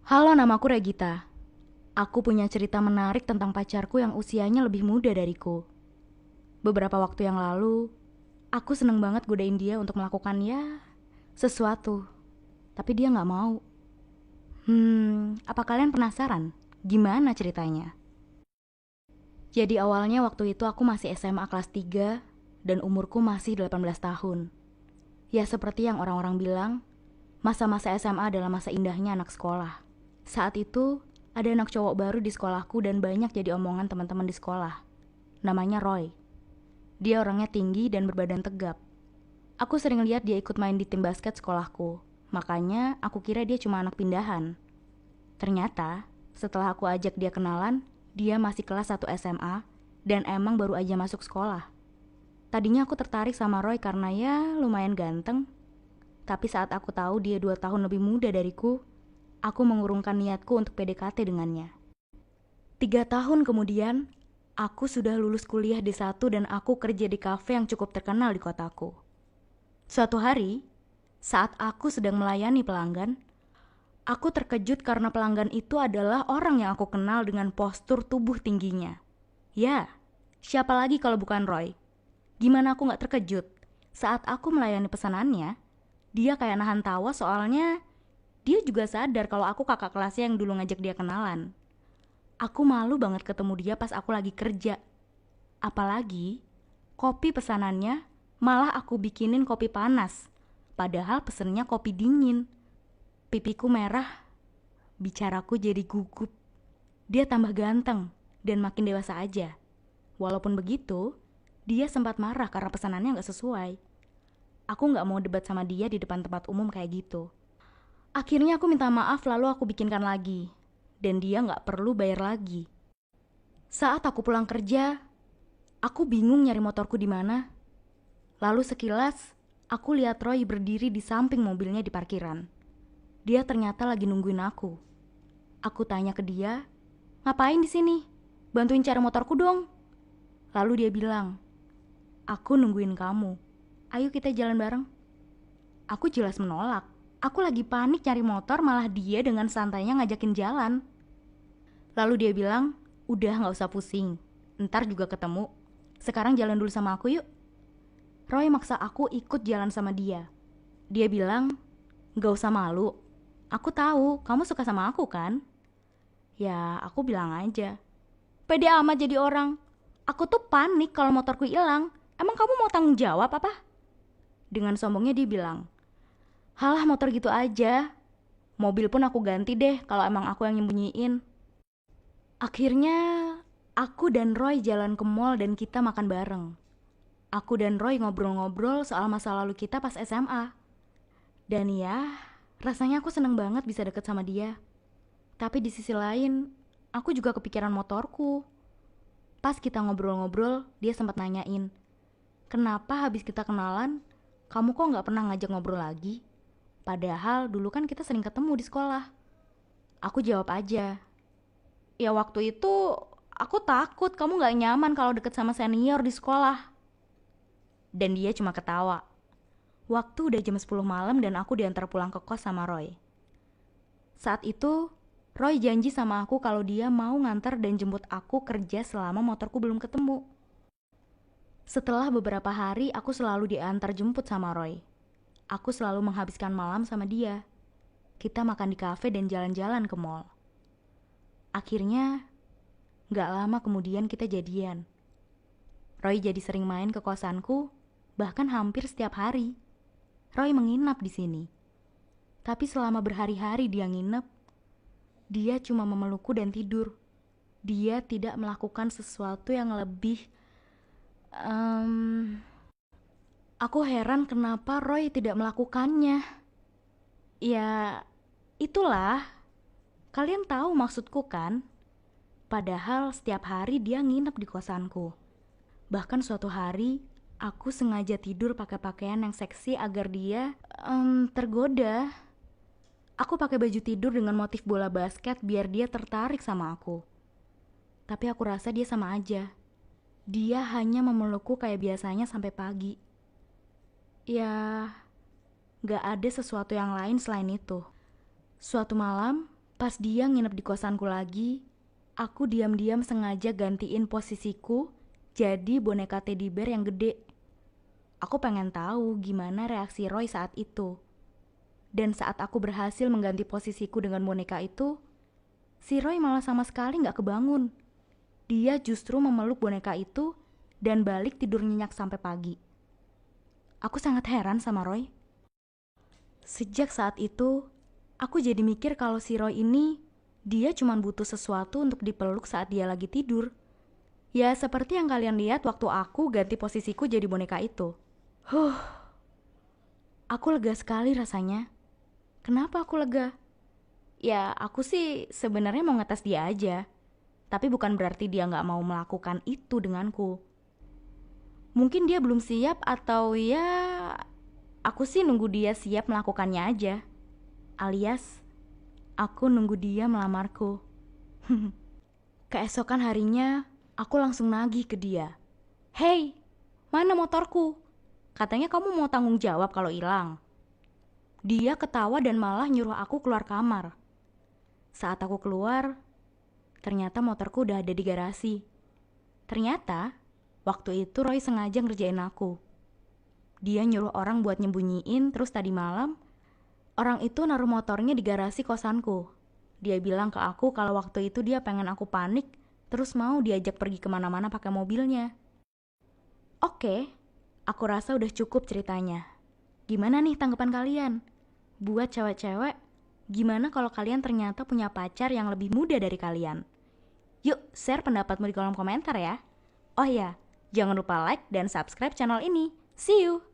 Halo, namaku Regita. Aku punya cerita menarik tentang pacarku yang usianya lebih muda dariku. Beberapa waktu yang lalu, aku seneng banget godain dia untuk melakukan sesuatu. Tapi dia nggak mau. Apa kalian penasaran? Gimana ceritanya? Jadi awalnya waktu itu aku masih SMA kelas 3 dan umurku masih 18 tahun. Ya seperti yang orang-orang bilang, masa-masa SMA adalah masa indahnya anak sekolah. Saat itu, ada anak cowok baru di sekolahku dan banyak jadi omongan teman-teman di sekolah. Namanya Roy. Dia orangnya tinggi dan berbadan tegap. Aku sering lihat dia ikut main di tim basket sekolahku. Makanya aku kira dia cuma anak pindahan. Ternyata, setelah aku ajak dia kenalan, dia masih kelas 1 SMA dan emang baru aja masuk sekolah. Tadinya aku tertarik sama Roy karena lumayan ganteng. Tapi saat aku tahu dia 2 tahun lebih muda dariku, aku mengurungkan niatku untuk PDKT dengannya. 3 tahun kemudian, aku sudah lulus kuliah D1 dan aku kerja di kafe yang cukup terkenal di kotaku. Suatu hari, saat aku sedang melayani pelanggan, aku terkejut karena pelanggan itu adalah orang yang aku kenal dengan postur tubuh tingginya. Ya, siapa lagi kalau bukan Roy? Gimana aku gak terkejut? Saat aku melayani pesanannya, dia kayak nahan tawa soalnya dia juga sadar kalau aku kakak kelasnya yang dulu ngajak dia kenalan. Aku malu banget ketemu dia pas aku lagi kerja. Apalagi, kopi pesanannya malah aku bikinin kopi panas. Padahal pesennya kopi dingin. Pipiku merah, bicaraku jadi gugup. Dia tambah ganteng dan makin dewasa aja. Walaupun begitu, dia sempat marah karena pesanannya gak sesuai. Aku gak mau debat sama dia di depan tempat umum kayak gitu. Akhirnya aku minta maaf lalu aku bikinkan lagi. Dan dia gak perlu bayar lagi. Saat aku pulang kerja, aku bingung nyari motorku di mana. Lalu sekilas, aku lihat Roy berdiri di samping mobilnya di parkiran. Dia ternyata lagi nungguin aku. Aku tanya ke dia, "Ngapain di sini? Bantuin cari motorku dong." Lalu dia bilang, "Aku nungguin kamu. Ayo kita jalan bareng." Aku jelas menolak. Aku lagi panik cari motor, malah dia dengan santainya ngajakin jalan. Lalu dia bilang, "Udah gak usah pusing. Ntar juga ketemu. Sekarang jalan dulu sama aku yuk." Roy maksa aku ikut jalan sama dia. Dia bilang, "Gak usah malu. Aku tahu kamu suka sama aku kan?" Ya, aku bilang aja. Pede amat jadi orang. Aku tuh panik kalau motorku hilang. Emang kamu mau tanggung jawab apa? Dengan sombongnya dia bilang, "Halah motor gitu aja. Mobil pun aku ganti deh kalau emang aku yang nyembunyiin." Akhirnya, aku dan Roy jalan ke mall dan kita makan bareng. Aku dan Roy ngobrol-ngobrol soal masa lalu kita pas SMA. Dan rasanya aku seneng banget bisa deket sama dia. Tapi di sisi lain, aku juga kepikiran motorku. Pas kita ngobrol-ngobrol, dia sempat nanyain, "Kenapa habis kita kenalan, kamu kok gak pernah ngajak ngobrol lagi? Padahal dulu kan kita sering ketemu di sekolah." Aku jawab aja, "Ya waktu itu aku takut kamu gak nyaman kalau deket sama senior di sekolah." Dan dia cuma ketawa. Waktu udah jam 10 malam dan aku diantar pulang ke kos sama Roy. Saat itu, Roy janji sama aku kalau dia mau nganter dan jemput aku kerja selama motorku belum ketemu. Setelah beberapa hari, aku selalu diantar jemput sama Roy. Aku selalu menghabiskan malam sama dia. Kita makan di kafe dan jalan-jalan ke mall. Akhirnya, gak lama kemudian kita jadian. Roy jadi sering main ke kosanku, bahkan hampir setiap hari. Roy menginap di sini. Tapi selama berhari-hari dia nginep, dia cuma memelukku dan tidur. Dia tidak melakukan sesuatu yang lebih... Aku heran kenapa Roy tidak melakukannya. Ya, itulah. Kalian tahu maksudku kan? Padahal setiap hari dia nginep di kosanku. Bahkan suatu hari, aku sengaja tidur pakai pakaian yang seksi agar dia tergoda. Aku pakai baju tidur dengan motif bola basket biar dia tertarik sama aku. Tapi aku rasa dia sama aja. Dia hanya memelukku kayak biasanya sampai pagi. Ya, gak ada sesuatu yang lain selain itu. Suatu malam, Pas dia nginep di kosanku lagi, aku diam-diam sengaja gantiin posisiku jadi boneka teddy bear yang gede. Aku pengen tahu gimana reaksi Roy saat itu. Dan saat aku berhasil mengganti posisiku dengan boneka itu, si Roy malah sama sekali gak kebangun. Dia justru memeluk boneka itu dan balik tidur nyenyak sampai pagi. Aku sangat heran sama Roy. Sejak saat itu, aku jadi mikir kalau si Roy ini, dia cuma butuh sesuatu untuk dipeluk saat dia lagi tidur. Ya seperti yang kalian lihat waktu aku ganti posisiku jadi boneka itu. Aku lega sekali rasanya. Kenapa aku lega? Ya aku sih sebenarnya mau ngetes dia aja. Tapi bukan berarti dia gak mau melakukan itu denganku. Mungkin dia belum siap atau ya aku sih nunggu dia siap melakukannya aja. Alias aku nunggu dia melamarku. Keesokan harinya aku langsung nagih ke dia. Hey, mana motorku? Katanya kamu mau tanggung jawab kalau hilang. Dia ketawa dan malah nyuruh aku keluar kamar. Saat aku keluar, ternyata motorku udah ada di garasi. Ternyata waktu itu Roy sengaja ngerjain aku. Dia nyuruh orang buat nyembunyiin, terus tadi malam orang itu naruh motornya di garasi kosanku. Dia bilang ke aku kalau waktu itu dia pengen aku panik, terus mau diajak pergi kemana-mana pakai mobilnya. Oke, aku rasa udah cukup ceritanya. Gimana nih tanggapan kalian? Buat cewek-cewek, gimana kalau kalian ternyata punya pacar yang lebih muda dari kalian? Yuk, share pendapatmu di kolom komentar ya. Oh ya, jangan lupa like dan subscribe channel ini. See you!